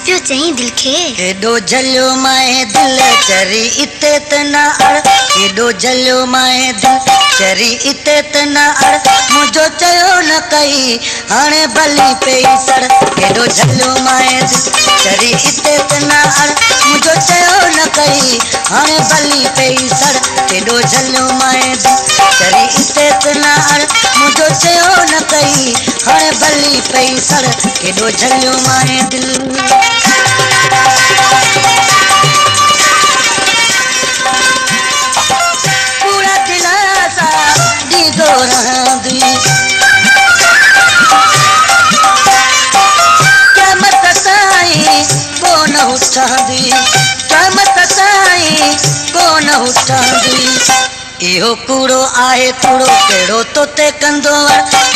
पियो चई दिल खे केॾो झलियो माए दिल चरी इते त न अड़ केॾो झलियो माए दिल चरी इते त न अड़ मुंहिंजो चयो न कई हाणे भली पई सड़ केॾो झलियो माए दिल चरी इते त न अड़ मुंहिंजो चयो न कई हाणे भली पई सड़ केॾो झलियो माए दिल चरी इते त न अड़ मुंहिंजो चयो न कई हाणे भली पई सड़ केॾो झलियो माए दिल पूरा दिलासा दीदो रहंदी क़यामत ताईं कोन उठंदी क़यामत ताईं कोन उठंदी इहो कूड़ो आहे कूड़ो कहिड़ो तोते कंदो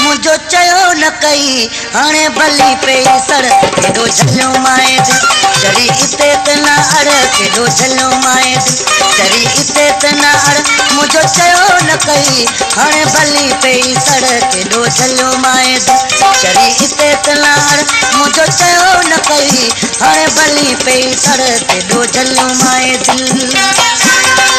मुंहिंजो चयो न कई हाणे भली पई सड़ केॾो झलियो माए दिल चरी इते त न अड़ केॾो झलियो माए दिल चरी इते त न अड़ मुंहिंजो चयो न कई हाणे भली पई सड़ केॾो झलियो माए दिल चरी इते त न अड़ मुंहिंजो चयो न कई हाणे भली पई सड़ केॾो झलियो माए दिल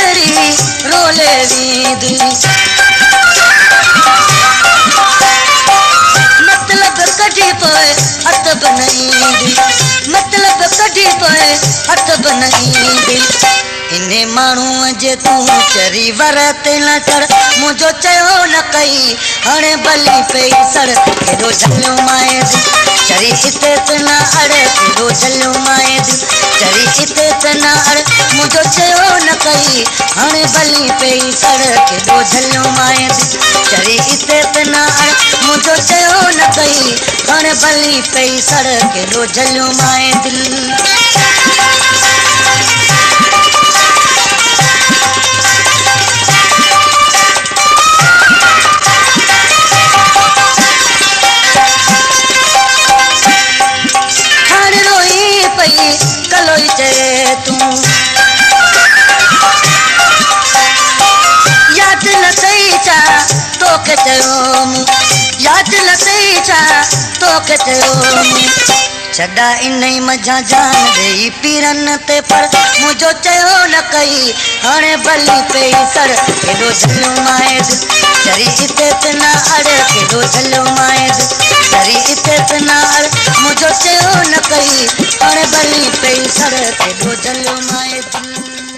रोले वींदी मतलब कढी पोए हथ बनईंदी मतलब कढी पोए हथ बनईंदी इने माण्हूअ जे तूं चरी वर ते न चढ़ मुंहिंजो चयो न कई हाणे भली पई सड़ केॾो झलियो माए दिल चरी इते त न अड़ केॾो झलियो माए दिल चरी इते त न अड़ मुंहिंजो चयो न कई हाणे भली पई सड़ केॾो झलियो माए दिल चरी इते त न अड़ मुंहिंजो चयो न कई हाणे भली पई सड़ केॾो झलियो माए दिल कलोई चए तूं याद न कई छा तोखे चयो मूं याद न कई छा तोखे चयो मूं छॾा इन ई मझा जान ॾेई पीरनि ते पर मुंहिंजो चयो न कई हाणे भली पई सड़ केॾो झलियो माए दिल चरी इते त न अड़ केॾो झलियो माए दिल चरी इते त न अड़ मुंहिंजो चयो न कई हाणे भली पई सड़ केॾो झलियो माए दिल